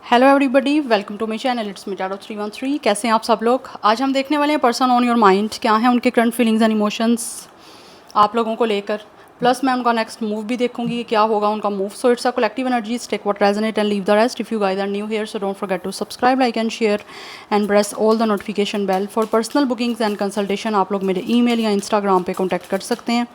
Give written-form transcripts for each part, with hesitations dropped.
Hello everybody, welcome to my channel. It's me tarot 313। कैसे हैं आप सब लोग? आज हम देखने वाले हैं पर्सन ऑन योर माइंड, क्या है उनके करंट फीलिंग्स एंड इमोशंस आप लोगों को लेकर। प्लस मैं उनका नेक्स्ट मूव भी देखूंगी कि क्या होगा उनका move. So it's a collective energies, take what resonate and leave the rest. If you guys are new here so don't forget to subscribe, like and share and press all the notification bell. For personal bookings and consultation आप लोग मेरे email या Instagram पे contact कर सकते हैं।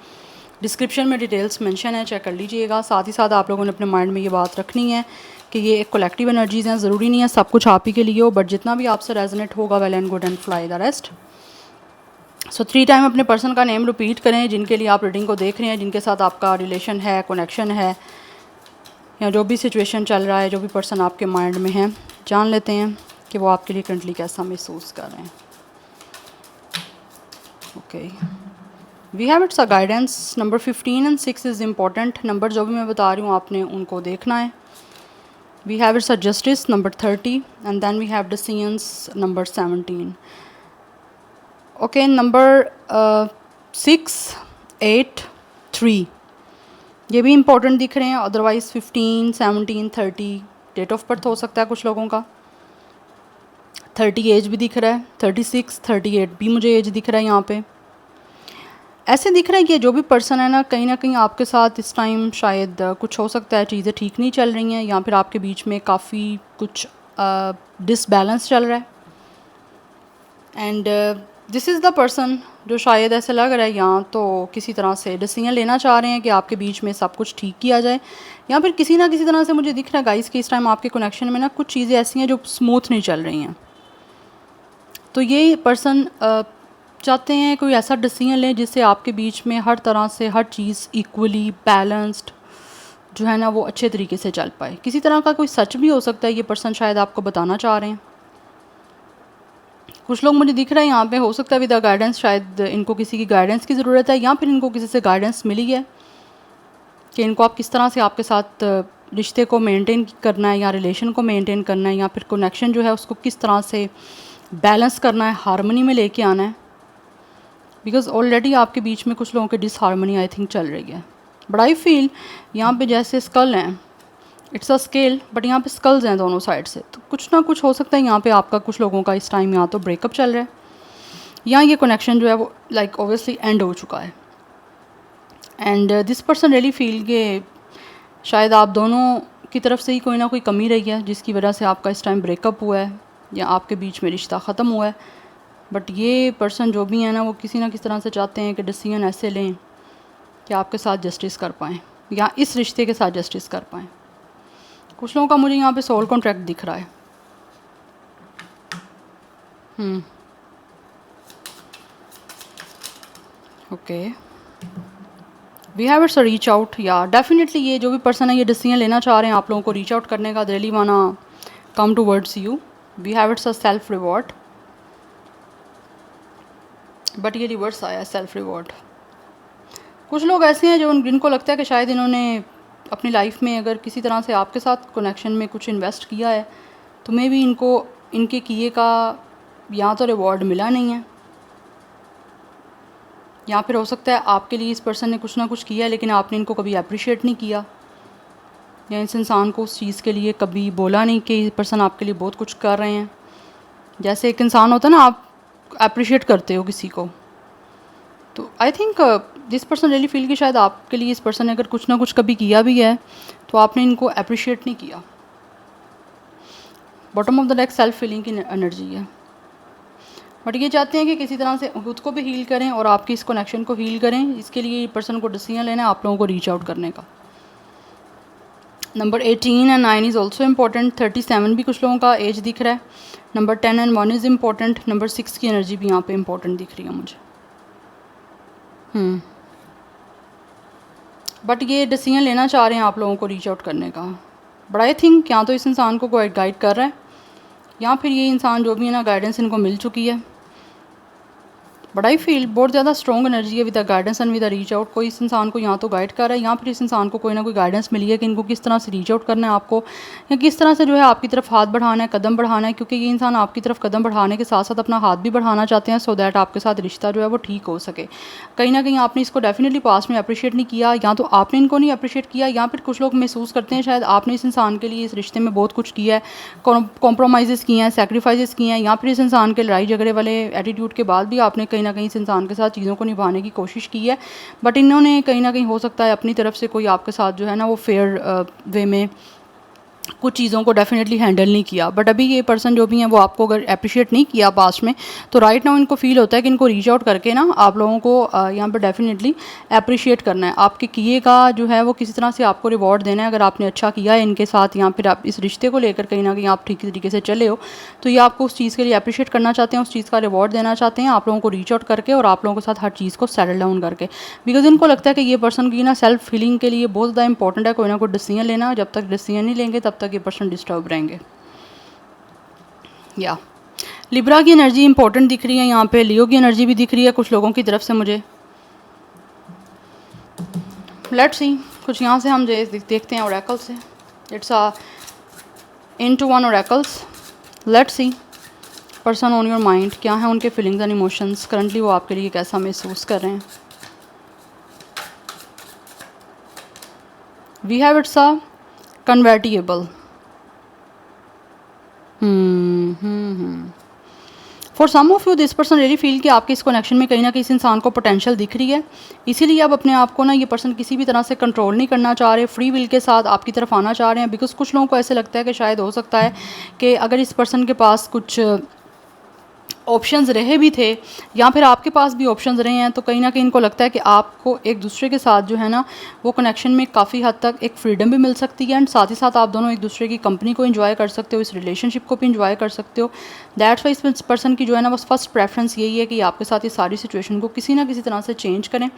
Description में details mention है, चेक कर लीजिएगा। साथ ही साथ आप लोगों ने अपने माइंड में ये बात रखनी है कि ये एक कलेक्टिव एनर्जीज़ हैं, ज़रूरी नहीं है सब कुछ आप ही के लिए हो, बट जितना भी आपसे रेजोनेट होगा well and good and fly the rest. So 3 time अपने पर्सन का नेम रिपीट करें जिनके लिए आप रीडिंग को देख रहे हैं, जिनके साथ आपका रिलेशन है, कनेक्शन है, या जो भी सिचुएशन चल रहा है, जो भी पर्सन आपके माइंड में है, जान लेते हैं कि वो आपके लिए करंटली कैसा महसूस कर रहे हैं। Okay, we have it's a guidance. Number 15 and 6 is important. Number जो भी मैं बता रही हूँ आपने उनको देखना है। We have its a justice number 30 and then we have decisions number 17. Okay, number 6, 8, 3 ये भी इम्पोर्टेंट दिख रहे हैं। अदरवाइज़ 15, 17, 30 डेट ऑफ बर्थ हो सकता है कुछ लोगों का। 30 एज भी दिख रहा है, 36, 38 भी मुझे एज दिख रहा है यहाँ पे। ऐसे दिख रहा है कि जो भी पर्सन है ना कहीं आपके साथ इस टाइम शायद कुछ हो सकता है, चीज़ें ठीक नहीं चल रही हैं, या फिर आपके बीच में काफ़ी कुछ डिसबैलेंस चल रहा है। And this is the person जो शायद ऐसे लग रहा है या तो किसी तरह से डिसीजन लेना चाह रहे हैं कि आपके बीच में सब कुछ ठीक किया जाए, या फिर किसी ना किसी तरह से मुझे दिख रहा है गाइस कि इस टाइम आपके कनेक्शन में ना कुछ चीज़ें ऐसी हैं जो स्मूथ नहीं चल रही हैं। तो ये पर्सन चाहते हैं कोई ऐसा डिसीजन लें जिससे आपके बीच में हर तरह से हर चीज़ इक्वली बैलेंस्ड जो है ना वो अच्छे तरीके से चल पाए। किसी तरह का कोई सच भी हो सकता है, ये पर्सन शायद आपको बताना चाह रहे हैं। कुछ लोग मुझे दिख रहा है यहाँ पे, हो सकता है विद गाइडेंस, शायद इनको किसी की गाइडेंस की ज़रूरत है, या फिर इनको किसी से गाइडेंस मिली है कि इनको आप किस तरह से आपके साथ रिश्ते को मेंटेन करना है, या रिलेशन को मेंटेन करना है, या फिर कनेक्शन जो है उसको किस तरह से बैलेंस करना है, हारमोनी में लेके आना है। बिकॉज ऑलरेडी आपके बीच में कुछ लोगों की डिसहारमनी आई थिंक चल रही है। बट आई फील यहाँ पे जैसे स्कल हैं, इट्स अ स्केल, बट यहाँ पे स्कल्स हैं दोनों साइड से, तो कुछ ना कुछ हो सकता है यहाँ पे आपका कुछ लोगों का इस टाइम या तो ब्रेकअप चल रहा है, या ये कनेक्शन जो है वो लाइक ऑब्वियसली एंड हो चुका है। And this person really feel के शायद आप दोनों की तरफ से ही कोई ना कोई कमी रही है जिसकी वजह से आपका इस टाइम ब्रेकअप हुआ है, या आपके बीच में रिश्ता ख़त्म हुआ है। बट ये पर्सन जो भी है ना वो किसी ना किसी तरह से चाहते हैं कि डिसीजन ऐसे लें कि आपके साथ जस्टिस कर पाएँ, या इस रिश्ते के साथ जस्टिस कर पाएँ। कुछ लोगों का मुझे यहाँ पे सोल कॉन्ट्रैक्ट दिख रहा है। Okay, we have it's a reach out. या डेफिनेटली ये जो भी पर्सन है ये डिसीजन लेना चाह रहे हैं आप लोगों को रीच आउट करने का, really wanna come towards you. We have it's a self reward, but ये रिवर्स आया सेल्फ रिवॉर्ड। कुछ लोग ऐसे हैं जो जिनको लगता है कि शायद इन्होंने अपनी लाइफ में अगर किसी तरह से आपके साथ कनेक्शन में कुछ इन्वेस्ट किया है तो मे भी इनको इनके किए का या तो रिवॉर्ड मिला नहीं है, या फिर हो सकता है आपके लिए इस पर्सन ने कुछ ना कुछ किया है लेकिन आपने इनको कभी अप्रिशिएट नहीं किया, या इस इंसान को उस चीज़ के लिए कभी बोला नहीं कि ये पर्सन आपके लिए बहुत कुछ कर रहे हैं। जैसे एक इंसान होता है ना, आप अप्रिशिएट करते हो किसी को, तो I think this person really feel कि शायद आपके लिए इस पर्सन ने अगर कुछ ना कुछ कभी किया भी है तो आपने इनको अप्रिशिएट नहीं किया। Bottom of the deck self feeling की एनर्जी है, बट ये चाहते हैं कि किसी तरह से खुद को भी हील करें और आपकी इस कनेक्शन को हील करें। इसके लिए पर्सन को डिसीजन लेना है आप लोगों को रीच आउट करने का। Number 18 and 9 is also important. 37 भी कुछ लोगों का एज दिख रहा है। Number 10 and 1 is important. Number 6 की एनर्जी भी यहाँ पे इम्पॉर्टेंट दिख रही है मुझे। बट ये डिसीजन लेना चाह रहे हैं आप लोगों को रीच आउट करने का। बट आई थिंक या तो इस इंसान को कोई गाइड कर रहा है, या फिर ये इंसान जो भी है ना गाइडेंस इनको मिल चुकी है। बट आई फील बहुत ज़्यादा स्ट्रॉन्ग एनर्जी है with the guidance and with the reach out. कोई इस इंसान को यहाँ तो गाइड कर रहा है, यहाँ फिर इस इंसान को कोई ना कोई गाइडेंस मिली है कि इनको किस तरह से रीच आउट करना है आपको, या किस तरह से जो है आपकी तरफ हाथ बढ़ाना है, कदम बढ़ाना है, क्योंकि ये इंसान आपकी तरफ कदम बढ़ाने के साथ साथ अपना हाथ भी बढ़ाना चाहते हैं सो दैट आपके साथ रिश्ता जो है वो ठीक हो सके। कहीं ना कहीं आपने इसको डेफिनेटली पास्ट में अप्रिशिएट नहीं किया, या तो आपने इनको नहीं अप्रिशिएट किया, या फिर कुछ लोग महसूस करते हैं शायद आपने इस इंसान के लिए इस रिश्ते में बहुत कुछ किया है, कॉम्प्रोमाइज़ किए हैं, सेक्रीफाइसेस किए हैं, या फिर इस इंसान के लड़ाई झगड़े वाले एटीट्यूड के बाद भी आपने कहीं ना कहीं इस इंसान के साथ चीज़ों को निभाने की कोशिश की है। बट इन्होंने कहीं ना कहीं हो सकता है अपनी तरफ से कोई आपके साथ जो है ना वो फेयर वे में कुछ चीज़ों को डेफिनेटली हैंडल नहीं किया। बट अभी ये पर्सन जो भी हैं वो आपको अगर अप्रिशिएट नहीं किया पास्ट में, तो राइट नाउ इनको फील होता है कि इनको रीच आउट करके ना आप लोगों को यहाँ पर डेफिनेटली अप्रिशिएट करना है। आपके किए का जो है वो किसी तरह से आपको रिवॉर्ड देना है। अगर आपने अच्छा किया है इनके साथ, या फिर आप इस रिश्ते को लेकर कहीं ना कहीं आप ठीक तरीके से चले हो, तो ये आपको उस चीज़ के लिए अप्रिशिएट करना चाहते हैं, उस चीज़ का रिवॉर्ड देना चाहते हैं आप लोगों को रीच आउट करके, और आप लोगों के साथ हर चीज़ को सेटल डाउन करके। बिकॉज इनको लगता है कि ये पर्सन की ना सेल्फ फीलिंग के लिए बहुत ज़्यादा इंपॉर्टेंट है कोई ना कोई डिसीजन लेना। जब तक डिसीजन नहीं लेंगे तब तक ये पर्सन डिस्टर्ब रहेंगे। या लिब्रा की एनर्जी इंपॉर्टेंट दिख रही है यहाँ पे, लियो की एनर्जी भी दिख रही है कुछ लोगों की तरफ से मुझे। लेट्स सी कुछ यहाँ से हम देखते हैं ओरेकल से। It's a into one oracles. Let's see person on your mind, क्या है उनके फीलिंग्स एंड इमोशंस, करंटली वो आपके लिए कैसा महसूस कर रहे हैं। We have it's a convertible. For some of you this person really feel कि आपके इस कनेक्शन में कहीं ना कहीं इस इंसान को पोटेंशियल दिख रही है, इसीलिए अब अपने आप को ना ये पर्सन किसी भी तरह से कंट्रोल नहीं करना चाह रहे, फ्री विल के साथ आपकी तरफ आना चाह रहे हैं। बिकॉज कुछ लोगों को ऐसे लगता है कि शायद हो सकता है कि अगर इस पर्सन के पास कुछ ऑप्शंस रहे भी थे, या फिर आपके पास भी ऑप्शंस रहे हैं, तो कहीं ना कहीं इनको लगता है कि आपको एक दूसरे के साथ जो है ना वो कनेक्शन में काफ़ी हद तक एक फ्रीडम भी मिल सकती है, एंड साथ ही साथ आप दोनों एक दूसरे की कंपनी को एंजॉय कर सकते हो, इस रिलेशनशिप को भी एंजॉय कर सकते हो। दैट्स वाई इस पर्सन की जो है ना बस फर्स्ट प्रेफरेंस यही है कि आपके साथ ये सारी सिचुएशन को किसी ना किसी तरह से चेंज करें।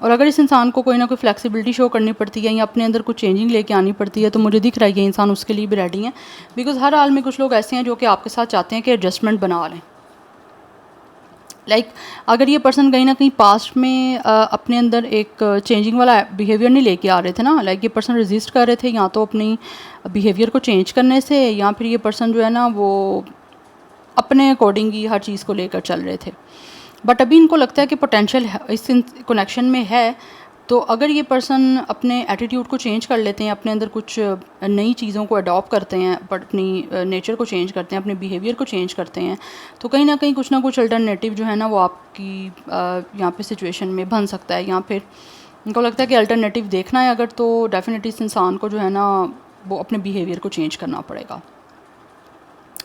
और अगर इस इंसान को कोई ना कोई फ्लेक्सिबिलिटी शो करनी पड़ती है या अपने अंदर कुछ चेंजिंग लेके आनी पड़ती है, तो मुझे दिख रहा है ये इंसान उसके लिए भी रेडी है। बिकॉज हर हाल में कुछ लोग ऐसे हैं जो कि आपके साथ चाहते हैं कि एडजस्टमेंट बना लें। अगर ये पर्सन कहीं ना कहीं पास्ट में अपने अंदर एक चेंजिंग वाला बिहेवियर नहीं लेके आ रहे थे ना, ये पर्सन रेजिस्ट कर रहे थे या तो अपनी बिहेवियर को चेंज करने से, या फिर ये पर्सन जो है ना वो अपने अकॉर्डिंग ही हर चीज़ को लेकर चल रहे थे। बट अभी इनको लगता है कि पोटेंशियल इस कनेक्शन में है, तो अगर ये पर्सन अपने एटीट्यूड को चेंज कर लेते हैं, अपने अंदर कुछ नई चीज़ों को अडॉप्ट करते हैं, बट अपनी नेचर को चेंज करते हैं, अपने बिहेवियर को चेंज करते हैं, तो कहीं ना कुछ अल्टरनेटिव जो है ना वो आपकी यहाँ पे सिचुएशन में बन सकता है। या फिर इनको लगता है कि अल्टरनेटिव देखना है अगर, तो डेफिनेटली इस इंसान को जो है ना वो अपने बिहेवियर को चेंज करना पड़ेगा।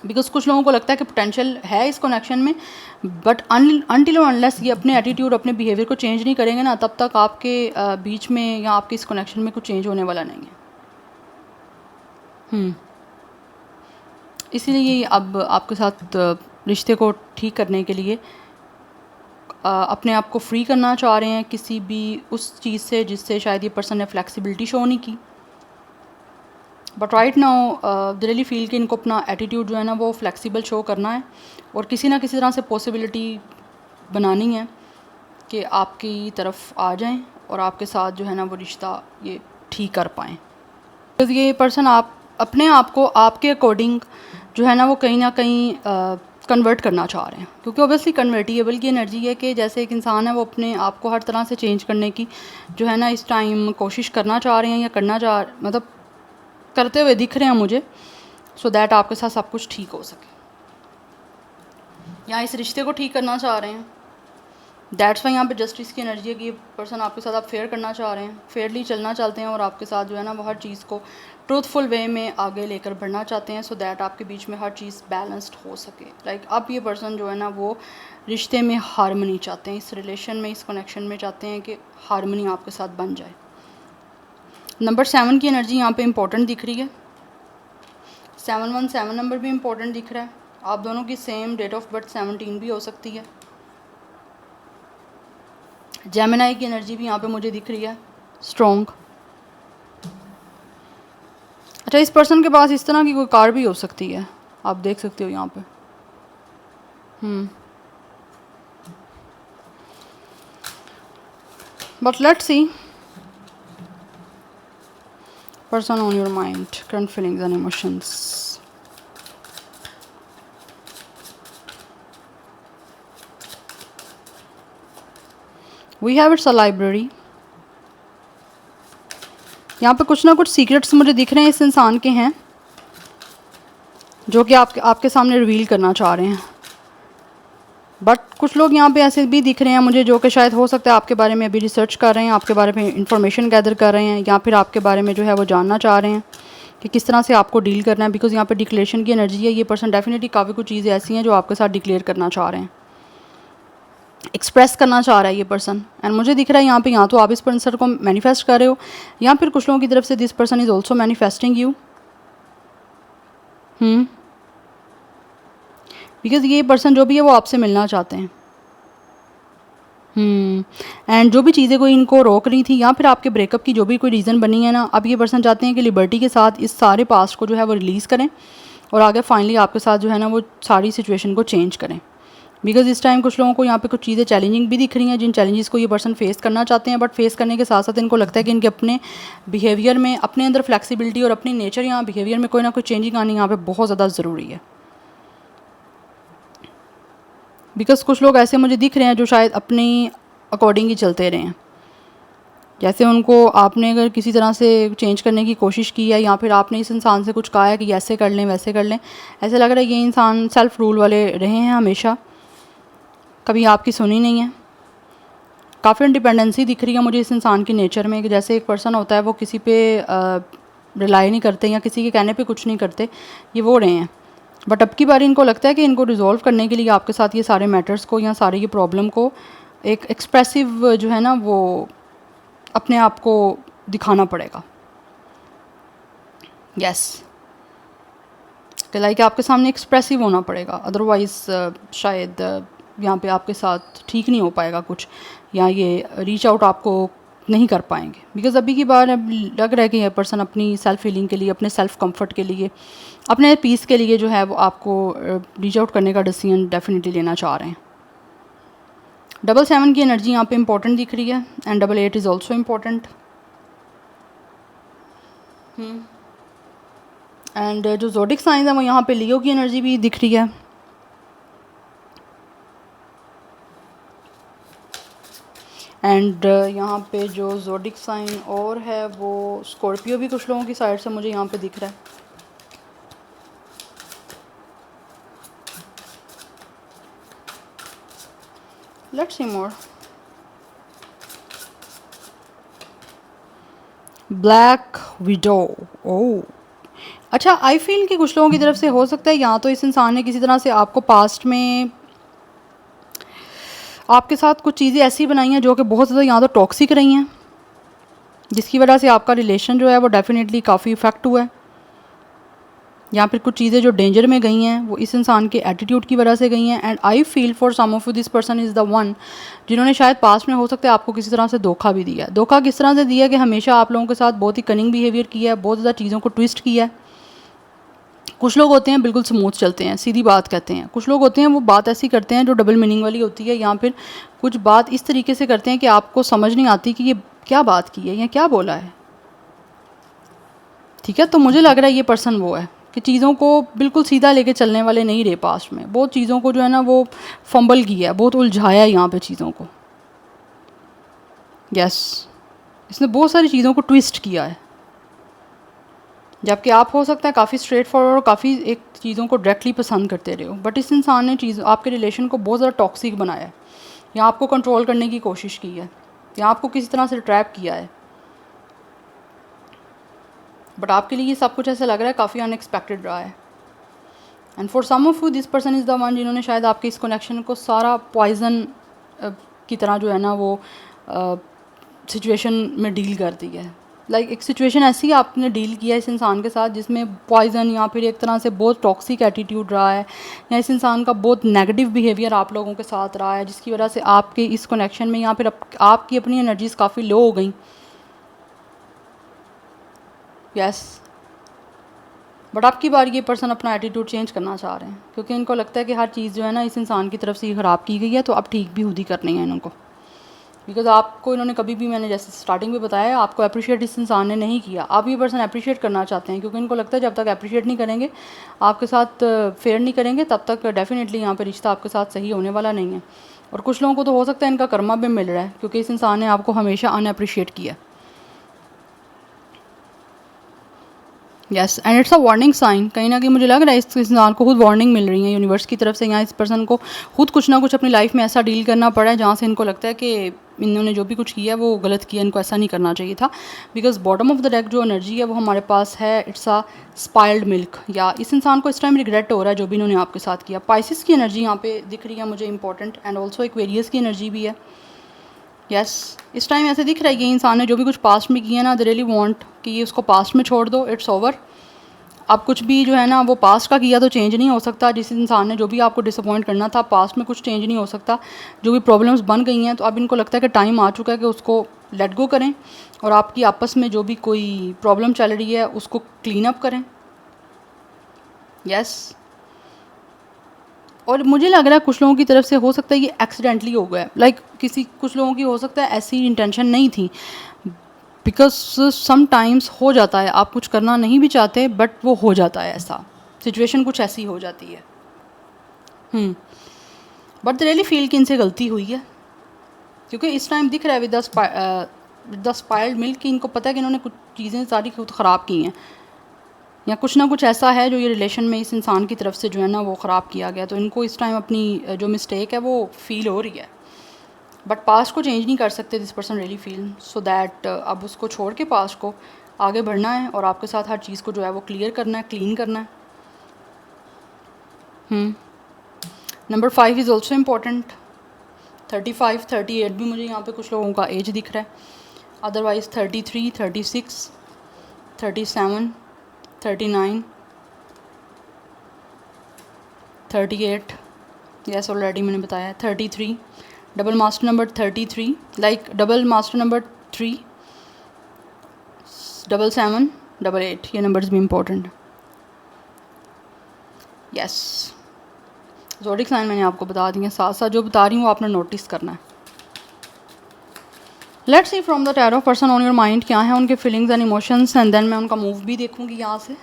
बिकॉज कुछ लोगों को लगता है कि पोटेंशियल है इस कनेक्शन में, बट अनटिल और अनलेस ये अपने एटीट्यूड अपने बिहेवियर को चेंज नहीं करेंगे ना, तब तक आपके बीच में या आपके इस कनेक्शन में कुछ चेंज होने वाला नहीं है। इसीलिए अब आपके साथ रिश्ते को ठीक करने के लिए अपने आप को फ्री करना चाह रहे हैं किसी भी उस चीज़ से जिससे शायद ये पर्सन ने फ्लेक्सिबिलिटी शो नहीं की। But right now they really feel कि इनको अपना एटीट्यूड जो है ना वो फ्लेक्सिबल शो करना है, और किसी ना किसी तरह से पॉसिबिलिटी बनानी है कि आपकी तरफ आ जाएं और आपके साथ जो है ना वो रिश्ता ये ठीक कर पाएँ। तो ये पर्सन आप अपने आप को आपके अकॉर्डिंग जो है ना वो कहीं ना कहीं कन्वर्ट करना चाह रहे हैं, क्योंकि ऑब्वियसली कन्वर्टिएबल की एनर्जी है कि जैसे एक इंसान है वो अपने आप को हर तरह से चेंज करने की जो है ना इस टाइम कोशिश करना चाह रहे हैं, या मतलब करते हुए दिख रहे हैं मुझे, सो दैट आपके साथ सब कुछ ठीक हो सके, या इस रिश्ते को ठीक करना चाह रहे हैं। दैट्स वाई यहाँ पे जस्टिस की एनर्जी है कि ये पर्सन आपके साथ आप फेयर करना चाह रहे हैं, फेयरली चलना चाहते हैं, और आपके साथ जो है ना वो हर चीज़ को ट्रूथफुल वे में आगे लेकर बढ़ना चाहते हैं, सो दैट आपके बीच में हर चीज़ बैलेंस्ड हो सके। अब ये पर्सन जो है ना वो रिश्ते में हारमनी चाहते हैं, इस रिलेशन में इस कनेक्शन में चाहते हैं कि हारमनी आपके साथ बन जाए। नंबर 7 की एनर्जी यहाँ पे इंपॉर्टेंट दिख रही है। 717 नंबर भी इंपॉर्टेंट दिख रहा है। आप दोनों की सेम डेट ऑफ बर्थ 17 भी हो सकती है। जेमिनी की एनर्जी भी यहाँ पे मुझे दिख रही है स्ट्रॉन्ग। अच्छा, इस पर्सन के पास इस तरह की कोई कार भी हो सकती है, आप देख सकते हो यहाँ पे। But let's see. Person on your mind, current feelings and emotions. We have it's a library. यहाँ पे कुछ ना कुछ सीक्रेट्स मुझे दिख रहे हैं, इस इंसान के हैं, जो कि आपके सामने रिवील करना चाह रहे हैं. बट कुछ लोग यहाँ पे ऐसे भी दिख रहे हैं मुझे, जो कि शायद हो सकता है आपके बारे में अभी रिसर्च कर रहे हैं, आपके बारे में इंफॉर्मेशन गैदर कर रहे हैं, या फिर आपके बारे में जो है वो जानना चाह रहे हैं कि किस तरह से आपको डील करना है. बिकॉज यहाँ पे डिक्लेरेशन की एनर्जी है. ये पर्सन डेफिनेटली काफ़ी कुछ चीज़ें ऐसी हैं जो आपके साथ डिक्लेयर करना चाह रहे हैं, एक्सप्रेस करना चाह रहा है ये पर्सन. एंड मुझे दिख रहा है यहाँ पे या तो आप इस पर्सन को मैनिफेस्ट कर रहे हो, या फिर कुछ लोगों की तरफ से this person is also manifesting you. Because ये पर्सन जो भी है वो आपसे मिलना चाहते हैं. एंड जो भी चीज़ें कोई इनको रोक रही थी, या फिर आपके ब्रेकअप की जो भी कोई रीज़न बनी है ना, अब ये पर्सन चाहते हैं कि लिबर्टी के साथ इस सारे पास्ट को जो है वो रिलीज़ करें और आगे फाइनली आपके साथ जो है ना वो सारी सिचुएशन को चेंज करें. बिकॉज इस टाइम कुछ लोगों को यहाँ पे कुछ चीज़ें चैलेंजिंग भी दिख रही हैं, जिन चैलेंजेस को ये पर्सन फेस करना चाहते हैं. बट फेस करने के साथ साथ इनको लगता है कि इनके अपने बिहेवियर में, अपने अंदर फ्लेक्सिबिलिटी और अपनी नेचर या बिहेवियर में कोई ना कोई चेंजिंग आनी यहाँ पे बहुत ज़्यादा ज़रूरी है. बिकॉज कुछ लोग ऐसे मुझे दिख रहे हैं जो शायद अपनी अकॉर्डिंग ही चलते रहे हैं. जैसे उनको आपने अगर किसी तरह से चेंज करने की कोशिश की है, या फिर आपने इस इंसान से कुछ कहा है कि ऐसे कर लें वैसे कर लें, ऐसे लग रहा है ये इंसान सेल्फ रूल वाले रहे हैं हमेशा, कभी आपकी सुनी नहीं है. काफ़ी इंडिपेंडेंसी दिख रही है मुझे इस इंसान के नेचर में, कि जैसे एक पर्सन होता है वो किसी पे रिलाई नहीं करते या किसी के कहने पे कुछ नहीं करते, ये वो रहे हैं. बट अब की बारी इनको लगता है कि इनको रिजॉल्व करने के लिए आपके साथ ये सारे मैटर्स को या सारे ये प्रॉब्लम को एक एक्सप्रेसिव जो है ना वो अपने आप को दिखाना पड़ेगा. यस, लाइक आपके सामने एक्सप्रेसिव होना पड़ेगा, अदरवाइज़ शायद यहाँ पे आपके साथ ठीक नहीं हो पाएगा कुछ, या ये रीच आउट आपको नहीं कर पाएंगे. बिकॉज अभी की बार अब लग रहा है कि यह पर्सन अपनी सेल्फ हीलिंग के लिए, अपने सेल्फ कंफर्ट के लिए, अपने पीस के लिए जो है वो आपको रीच आउट करने का डिसीजन डेफिनेटली लेना चाह रहे हैं. 7 की एनर्जी यहाँ पे इंपॉर्टेंट दिख रही है, and 8 is also important. And जो ज़ोडिक साइंस है वो यहाँ पे लियो की एनर्जी भी दिख रही है. एंड यहाँ पे जो ज़ोडिक साइन और है वो स्कॉर्पियो भी कुछ लोगों की साइड से मुझे यहाँ पे दिख रहा है. Let's see more. Black widow. Oh अच्छा, आई फील कि कुछ लोगों की तरफ से हो सकता है या तो इस इंसान ने किसी तरह से आपको पास्ट में आपके साथ कुछ चीज़ें ऐसी बनाई हैं जो कि बहुत ज़्यादा यहाँ तो टॉक्सिक रही हैं, जिसकी वजह से आपका रिलेशन जो है वो डेफिनेटली काफ़ी इफ़ेक्ट हुआ है. या फिर कुछ चीज़ें जो डेंजर में गई हैं वो इस इंसान के एटीट्यूड की वजह से गई हैं. And I feel for some of this person is the one जिन्होंने शायद पास्ट में हो सकता है आपको किसी तरह से धोखा भी दिया है. धोखा किस तरह से दिया कि हमेशा आप लोगों के साथ बहुत ही कनिंग बिहेवियर किया है, बहुत ज़्यादा चीज़ों को ट्विस्ट किया है. कुछ लोग होते हैं बिल्कुल स्मूथ चलते हैं, सीधी बात कहते हैं. कुछ लोग होते हैं वो बात ऐसी करते हैं जो डबल मीनिंग वाली होती है, या फिर कुछ बात इस तरीके से करते हैं कि आपको समझ नहीं आती कि ये क्या बात की है या क्या बोला है. ठीक है, तो मुझे लग रहा है ये पर्सन वो है कि चीज़ों को बिल्कुल सीधा लेके चलने वाले नहीं रहे. पास्ट में बहुत चीज़ों को जो है ना वो फंबल किया है, बहुत उलझाया है यहाँ पे चीज़ों को. यस, इसने बहुत सारी चीज़ों को ट्विस्ट किया है, जबकि आप हो सकता है काफ़ी स्ट्रेट फॉरवर्ड और काफ़ी एक चीज़ों को डायरेक्टली पसंद करते रहे हो. बट इस इंसान ने आपके रिलेशन को बहुत ज़्यादा टॉक्सिक बनाया है, या आपको कंट्रोल करने की कोशिश की है, या आपको किसी तरह से ट्रैप किया है. बट आपके लिए ये सब कुछ ऐसा लग रहा है काफ़ी अनएक्सपेक्टेड रहा है. And for some of you this person is the one जिन्होंने शायद आपके इस कनेक्शन को सारा पॉइजन की तरह जो है ना वो सिचुएशन में डील कर दी है. लाइक एक सिचुएशन ऐसी आपने डील किया इस इंसान के साथ जिसमें पॉइजन या फिर एक तरह से बहुत टॉक्सिक एटीट्यूड रहा है, या इस इंसान का बहुत नेगेटिव बिहेवियर आप लोगों के साथ रहा है, जिसकी वजह से आपके इस कनेक्शन में या फिर आपकी अपनी एनर्जीज काफ़ी लो हो गई. यस, बट आपकी बार ये पर्सन अपना एटीट्यूड चेंज करना चाह रहे हैं, क्योंकि इनको लगता है कि हर चीज़ जो है ना इस इंसान की तरफ से ही ख़राब की गई है, तो अब ठीक भी खुद ही करनी है इनको. बिकॉज आपको इन्होंने कभी भी, मैंने जैसे स्टार्टिंग में बताया, आपको अप्रिशिएट इस इंसान ने नहीं किया। आप ये पर्सन अप्रिशिएट करना चाहते हैं, क्योंकि इनको लगता है जब तक अप्रिशिएट नहीं करेंगे, आपके साथ फेयर नहीं करेंगे, तब तक डेफिनेटली यहाँ पे रिश्ता आपके साथ सही होने वाला नहीं है। और कुछ लोगों को तो हो सकता है इनका कर्मा भी मिल रहा है, क्योंकि इस इंसान ने आपको हमेशा अनअप्रिशिएट किया। Yes, and it's a warning sign. कहीं ना कहीं मुझे लग रहा है इस इंसान को खुद वार्निंग मिल रही है यूनिवर्स की तरफ से, या इस पर्सन को खुद कुछ ना कुछ अपनी लाइफ में ऐसा डील करना पड़ा है जहाँ से इनको लगता है कि इन्होंने जो भी कुछ किया वो गलत किया, इनको ऐसा नहीं करना चाहिए था। Because bottom of the deck जो एनर्जी है वो हमारे पास है, इट्स अ स्पाइल्ड मिल्क, या इस इंसान को इस टाइम रिग्रेट हो रहा है जो भी इन्होंने आपके साथ किया। पाइसिस की एनर्जी यहाँ पे दिख रही है मुझे इंपॉर्टेंट, एंड ऑल्सो एक्वेरियस की एनर्जी भी है। यस, इस टाइम ऐसे दिख रहा है ये इंसान ने जो भी कुछ पास्ट में किया ना, दे रियली वांट कि ये उसको पास्ट में छोड़ दो, इट्स ओवर। अब कुछ भी जो है ना वो पास्ट का किया तो चेंज नहीं हो सकता। जिस इंसान ने जो भी आपको डिसअपॉइंट करना था पास्ट में, कुछ चेंज नहीं हो सकता। जो भी प्रॉब्लम्स बन गई हैं, तो अब इनको लगता है कि टाइम आ चुका है कि उसको लेट गो करें, और आपकी आपस में जो भी कोई प्रॉब्लम चल रही है उसको क्लीन अप करें। यस, और मुझे लग रहा है कुछ लोगों की तरफ से हो सकता है ये एक्सीडेंटली हो गया, लाइक किसी कुछ लोगों की हो सकता है ऐसी इंटेंशन नहीं थी। बिकॉज समटाइम्स हो जाता है, आप कुछ करना नहीं भी चाहते बट वो हो जाता है, ऐसा सिचुएशन कुछ ऐसी हो जाती है। बट दे रियली फील कि इनसे गलती हुई है, क्योंकि इस टाइम दिख रहा है विद द स्पाइल्ड मिल्क कि इनको पता है कि इन्होंने कुछ चीज़ें सारी खुद ख़राब की हैं, या कुछ ना कुछ ऐसा है जो ये रिलेशन में इस इंसान की तरफ से जो है ना वो ख़राब किया गया। तो इनको इस टाइम अपनी जो मिस्टेक है वो फील हो रही है, बट पास्ट को चेंज नहीं कर सकते this person really feel. So that अब उसको छोड़ के पास्ट को आगे बढ़ना है, और आपके साथ हर चीज़ को जो है वो क्लियर करना है, क्लीन करना है। Number 5 is also important. 35, 38 भी मुझे यहाँ पे कुछ लोगों का एज दिख रहा है। अदरवाइज़ 33, 36, 37, 39, 38, यस ऑलरेडी मैंने बताया। 33, double master number 33, like double master number 3, 7, 8, ये नंबर्स भी इम्पोर्टेंट। यस, ज़ोडिक साइन मैंने आपको बता दिए, साथ साथ जो बता रही हूँ आपने नोटिस करना है। Let's see from the tarot person on your mind क्या है उनके feelings and emotions, and then मैं उनका मूव भी देखूँगी यहाँ से।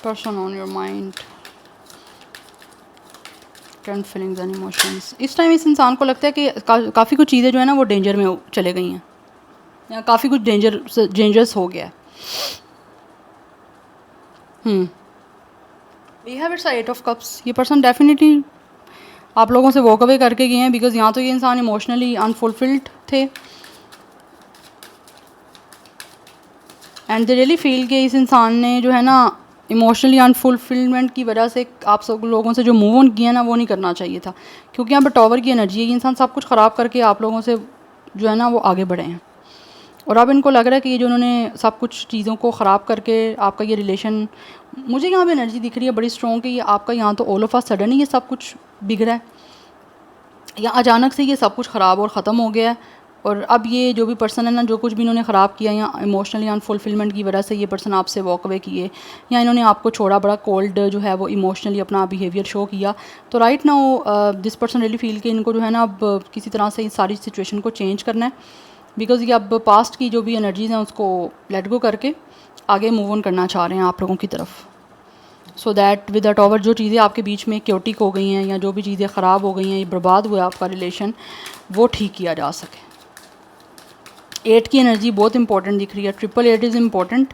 Person on your mind, current feelings and emotions. इस टाइम इस इंसान को लगता है कि काफ़ी कुछ चीज़ें जो है ना वो डेंजर में चले गई हैं, या काफ़ी कुछ डेंजरस हो गया है। We have it's 8 of cups. ये पर्सन डेफिनेटली आप लोगों से वॉक अवे करके गए हैं, बिकॉज यहाँ तो ये इंसान इमोशनली अनफुलफिल्ड थे, एंड दे रियली फील कि इस इंसान ने जो है ना इमोशनली अनफुलफिलमेंट की वजह से आप सब लोगों से जो मूव ऑन किया ना वो नहीं करना चाहिए था, क्योंकि यहाँ पर टॉवर की एनर्जी है। ये इंसान सब कुछ ख़राब करके आप लोगों से जो है ना वो आगे बढ़े हैं, और अब इनको लग रहा है कि ये जो उन्होंने सब कुछ चीज़ों को ख़राब करके आपका ये रिलेशन, मुझे यहाँ पे एनर्जी दिख रही है बड़ी स्ट्रॉन्ग कि ये आपका यहाँ तो ऑल ऑफ अ सडन ही ये सब कुछ बिगड़ा है, या अचानक से ये सब कुछ ख़राब और ख़त्म हो गया है। और अब ये जो भी पर्सन है ना, जो कुछ भी इन्होंने ख़राब किया या इमोशनली अनफुलफिलमेंट की वजह से ये पर्सन आपसे वॉक अवे किए, या इन्होंने आपको छोड़ा, बड़ा कोल्ड जो है वो इमोशनली अपना बिहेवियर शो किया, तो right now this person really feel कि इनको जो है ना अब किसी तरह से इस सारी सिचुएशन को चेंज करना है, बिकॉज ये अब पास्ट की जो भी एनर्जीज़ हैं उसको लेट गो करके आगे मूव ऑन करना चाह रहे हैं आप लोगों की तरफ। So that with the tower जो चीज़ें आपके बीच में क्योटिक हो गई हैं, या जो भी चीज़ें ख़राब हो गई हैं, ये बर्बाद हुआ आपका रिलेशन, वो ठीक किया जा सके। 8 की एनर्जी बहुत इंपॉर्टेंट दिख रही है। 888 इज़ इम्पॉर्टेंट,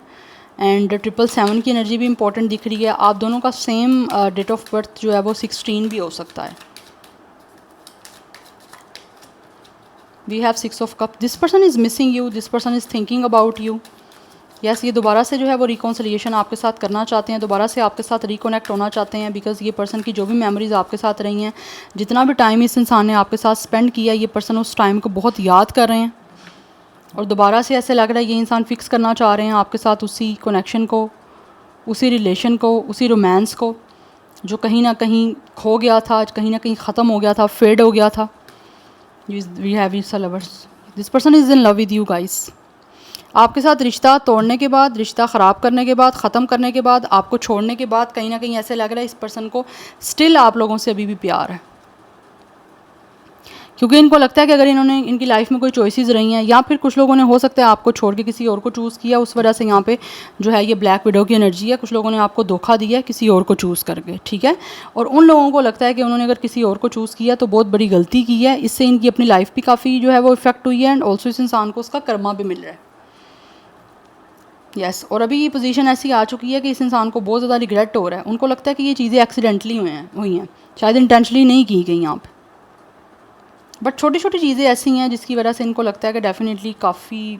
एंड 777 की एनर्जी भी इंपॉर्टेंट दिख रही है। आप दोनों का सेम डेट ऑफ बर्थ जो है वो 16 भी हो सकता है। We have 6 of cup. This person is missing you, this person is thinking about you. Yes, ये दोबारा से जो है वो रिकॉन्सिलिएशन आपके साथ करना चाहते हैं, दोबारा से आपके साथ रिकनेक्ट होना चाहते हैं, बिकॉज ये पर्सन की जो भी मेमोरीज़ आपके साथ रही हैं, जितना भी टाइम इस इंसान ने आपके साथ स्पेंड किया, ये पर्सन उस टाइम को बहुत याद कर रहे हैं, और दोबारा से ऐसे लग रहा है ये इंसान फिक्स करना चाह रहे हैं आपके साथ उसी कनेक्शन को, उसी रिलेशन को, उसी रोमांस को जो कहीं ना कहीं खो गया था, कहीं ना कहीं ख़त्म हो गया था, फेड हो गया था। We have lovers. This person is in love with you guys. आपके साथ रिश्ता तोड़ने के बाद, रिश्ता ख़राब करने के बाद, ख़त्म करने के बाद, आपको छोड़ने के बाद कहीं ना कहीं ऐसे लग रहा है इस पर्सन को स्टिल आप लोगों से अभी भी प्यार है, क्योंकि इनको लगता है कि अगर इन्होंने इनकी लाइफ में कोई चॉइसेस रही हैं, या फिर कुछ लोगों ने हो सकता है आपको छोड़ के किसी और को चूज़ किया, उस वजह से यहाँ पे जो है ये ब्लैक विडो की एनर्जी है, कुछ लोगों ने आपको धोखा दिया किसी और को चूज़ करके, ठीक है। और उन लोगों को लगता है कि उन्होंने अगर किसी और को चूज़ किया तो बहुत बड़ी गलती की है, इससे इनकी अपनी लाइफ भी काफ़ी जो है वो इफेक्ट हुई है, एंड ऑल्सो इस इंसान को उसका कर्मा भी मिल रहा है। यस और अभी ये पोजीशन ऐसी आ चुकी है कि इस इंसान को बहुत ज़्यादा रिग्रेट हो रहा है, उनको लगता है कि ये चीज़ें एक्सीडेंटली हुई हैं, शायद इंटेंशनली नहीं की गई यहाँ पे, बट छोटी छोटी चीज़ें ऐसी हैं जिसकी वजह से इनको लगता है कि डेफिनेटली काफ़ी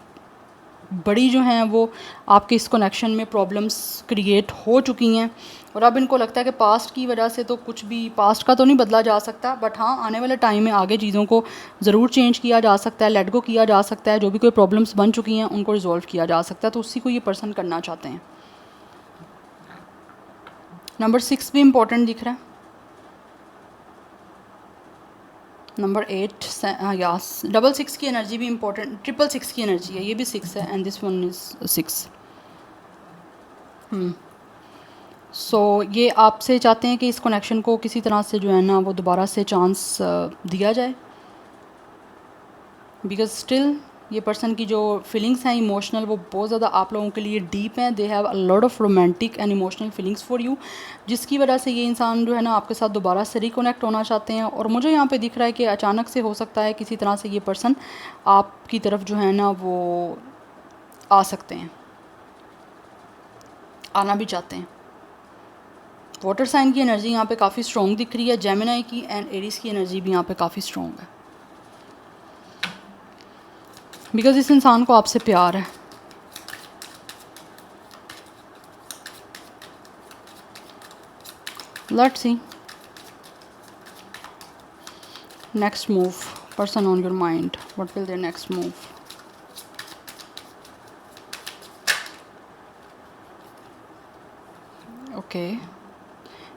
बड़ी जो हैं वो आपके इस कनेक्शन में प्रॉब्लम्स क्रिएट हो चुकी हैं, और अब इनको लगता है कि पास्ट की वजह से तो कुछ भी, पास्ट का तो नहीं बदला जा सकता, बट हाँ आने वाले टाइम में आगे चीज़ों को ज़रूर चेंज किया जा सकता है, लेट गो किया जा सकता है, जो भी कोई प्रॉब्लम्स बन चुकी हैं उनको रिजॉल्व किया जा सकता है, तो उसी को ये पर्सन करना चाहते हैं। नंबर 6 भी इम्पोर्टेंट दिख रहा है, नंबर 8 या 666 की एनर्जी भी इम्पोर्टेंट, 666 की एनर्जी है, ये भी 6 है, एंड दिस वन इज़ 6। सो ये आपसे चाहते हैं कि इस कनेक्शन को किसी तरह से जो है ना वो दोबारा से चांस दिया जाए, बिकॉज स्टिल ये पर्सन की जो फीलिंग्स हैं इमोशनल वो बहुत ज़्यादा आप लोगों के लिए डीप हैं, they have a lot of romantic and emotional feelings for you, जिसकी वजह से ये इंसान जो है ना आपके साथ दोबारा से रिकनेक्ट होना चाहते हैं। और मुझे यहाँ पे दिख रहा है कि अचानक से हो सकता है किसी तरह से ये पर्सन आपकी तरफ जो है ना वो आ सकते हैं, आना भी चाहते हैं। वाटर साइन की एनर्जी यहाँ पे काफ़ी स्ट्रॉन्ग दिख रही है, जेमिनाई की एंड एरीज की एनर्जी भी यहाँ पे काफ़ी स्ट्रॉन्ग है, बिकॉज इस इंसान को आपसे प्यार है। Let's see next move, person on your mind, what will there next move. Okay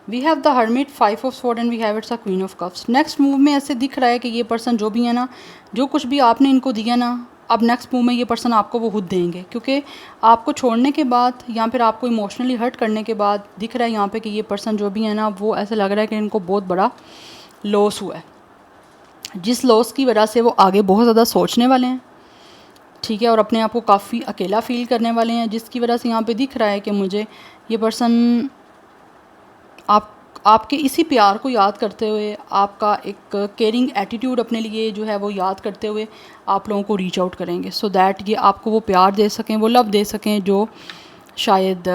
we have the hermit, 5 of sword and we have it's a queen of cups. Next move में ऐसे दिख रहा है कि ये पर्सन जो भी है ना, जो कुछ भी आपने इनको दिया ना, अब नेक्स्ट मूव में ये पर्सन आपको वो खुद देंगे, क्योंकि आपको छोड़ने के बाद या फिर आपको इमोशनली हर्ट करने के बाद दिख रहा है यहाँ पे कि ये पर्सन जो भी है ना वो ऐसा लग रहा है कि इनको बहुत बड़ा लॉस हुआ है, जिस लॉस की वजह से वो आगे बहुत ज़्यादा सोचने वाले हैं, ठीक है, और अपने आप को काफ़ी अकेला फील करने वाले हैं, जिसकी वजह से यहाँ पे दिख रहा है कि मुझे ये पर्सन आपके इसी प्यार को याद करते हुए, आपका एक केयरिंग एटीट्यूड अपने लिए जो है वो याद करते हुए आप लोगों को रीच आउट करेंगे, सो दैट ये आपको वो प्यार दे सकें, वो लव दे सकें जो शायद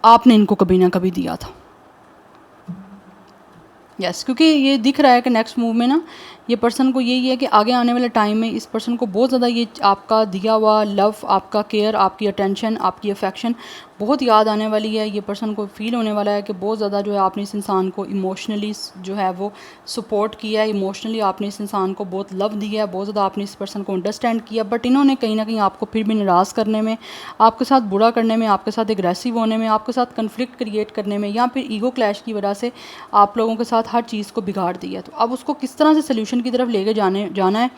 आपने इनको कभी ना कभी दिया था। यस क्योंकि ये दिख रहा है कि नेक्स्ट मूव में ना ये पर्सन को यही है कि आगे आने वाले टाइम में इस पर्सन को बहुत ज़्यादा ये आपका दिया हुआ लव, आपका केयर, आपकी अटेंशन, आपकी अफेक्शन बहुत याद आने वाली है। ये पर्सन को फील होने वाला है कि बहुत ज़्यादा जो है आपने इस इंसान को इमोशनली जो है वो सपोर्ट किया है, इमोशनली आपने इस इंसान को बहुत लव दिया है, बहुत ज़्यादा आपने इस पर्सन को अंडरस्टैंड किया, बट इन्होंने कहीं ना कहीं आपको फिर भी नाराज़ करने में, आपके साथ बुरा करने में, आपके साथ एग्रेसिव होने में, आपके साथ कन्फ्लिक्ट क्रिएट करने में, या फिर ईगो क्लैश की वजह से आप लोगों के साथ हर चीज़ को बिगाड़ दिया। तो अब उसको किस तरह से सोल्यूशन की तरफ लेके जाना है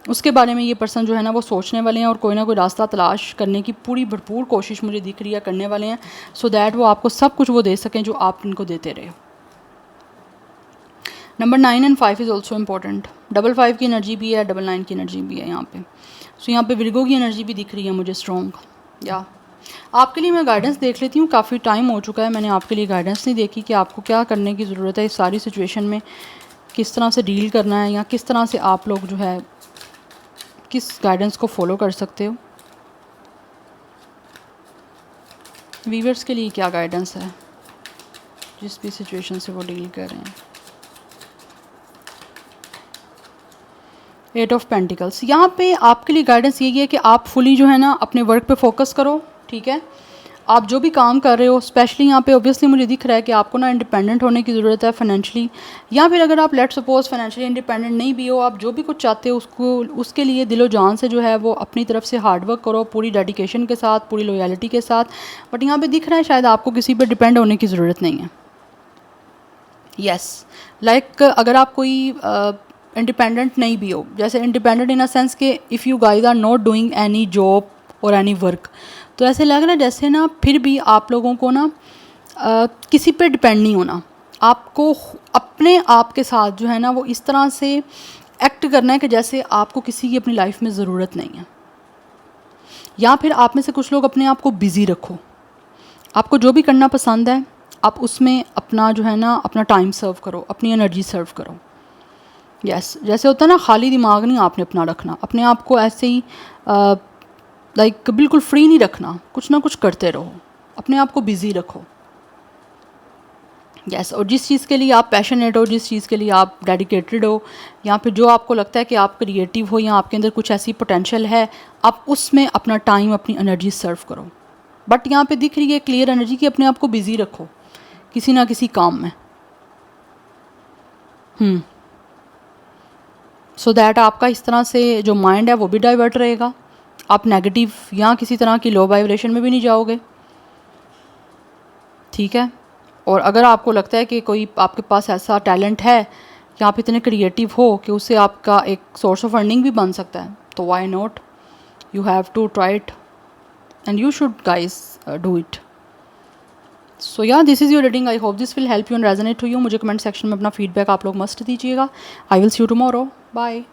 उसके बारे में ये पर्सन जो है ना वो सोचने वाले हैं, और कोई ना कोई रास्ता तलाश करने की पूरी भरपूर कोशिश मुझे दिख रही है करने वाले हैं, सो दैट वो आपको सब कुछ वो दे सकें जो आप इनको देते रहे हो। Number 9 and 5 is also important, 5 की एनर्जी भी है, 9 की एनर्जी भी है यहाँ पे, सो यहाँ पे विर्गो की एनर्जी भी दिख रही है मुझे स्ट्रॉन्ग। या आपके लिए मैं गाइडेंस देख लेती हूँ, काफ़ी टाइम हो चुका है मैंने आपके लिए गाइडेंस नहीं देखी कि आपको क्या करने की ज़रूरत है इस सारी सिचुएशन में, किस तरह से डील करना है, या किस तरह से आप लोग जो है किस गाइडेंस को फॉलो कर सकते हो। वीवर्स के लिए क्या गाइडेंस है जिस भी सिचुएशन से वो डील कर रहे हैं। 8 ऑफ पेंटिकल्स, यहाँ पे आपके लिए गाइडेंस यही है कि आप फुली जो है ना अपने वर्क पे फोकस करो, ठीक है, आप जो भी काम कर रहे हो, स्पेशली यहाँ पे ऑब्वियसली मुझे दिख रहा है कि आपको ना इंडिपेंडेंट होने की ज़रूरत है फाइनेंशियली, या फिर अगर आप लेट सपोज फाइनेंशियली इंडिपेंडेंट नहीं भी हो, आप जो भी कुछ चाहते हो उसको उसके लिए दिलो जान से जो है वो अपनी तरफ से हार्डवर्क करो, पूरी डेडिकेशन के साथ, पूरी लॉयल्टी के साथ। बट यहाँ पे दिख रहा है शायद आपको किसी पर डिपेंड होने की ज़रूरत नहीं है। यस लाइक अगर आप कोई इंडिपेंडेंट नहीं भी हो, जैसे इंडिपेंडेंट इन अ सेंस कि if you guys are not doing any job और एनी वर्क, तो ऐसे लग रहा है जैसे ना फिर भी आप लोगों को ना किसी पे डिपेंड नहीं होना, आपको अपने आप के साथ जो है ना वो इस तरह से एक्ट करना है कि जैसे आपको किसी की अपनी लाइफ में ज़रूरत नहीं है। या फिर आप में से कुछ लोग अपने आप को बिज़ी रखो, आपको जो भी करना पसंद है आप उसमें अपना जो है ना अपना टाइम सर्व करो, अपनी एनर्जी सर्व करो। यस, जैसे होता है ना खाली दिमाग नहीं आपने अपना रखना, अपने आप को ऐसे ही लाइक बिल्कुल फ्री नहीं रखना, कुछ ना कुछ करते रहो, अपने आप को बिज़ी रखो। यस, और जिस चीज़ के लिए आप पैशनेट हो, जिस चीज़ के लिए आप डेडिकेटेड हो, या फिर जो आपको लगता है कि आप क्रिएटिव हो या आपके अंदर कुछ ऐसी पोटेंशियल है, आप उसमें अपना टाइम अपनी एनर्जी सर्व करो। बट यहाँ पे दिख रही है क्लियर एनर्जी कि अपने आप को बिज़ी रखो किसी ना किसी काम में, सो दैट आपका इस तरह से जो माइंड है वो भी डाइवर्ट रहेगा, आप नेगेटिव या किसी तरह की लो वाइब्रेशन में भी नहीं जाओगे। ठीक है, और अगर आपको लगता है कि कोई आपके पास ऐसा टैलेंट है कि आप इतने क्रिएटिव हो कि उससे आपका एक सोर्स ऑफ अर्निंग भी बन सकता है, तो why not, you have to try it and you should guys do it. So yeah this is your reading, I hope this will help you and resonate to you. मुझे comment section में अपना feedback आप लोग must दीजिएगा। I will see you tomorrow, bye.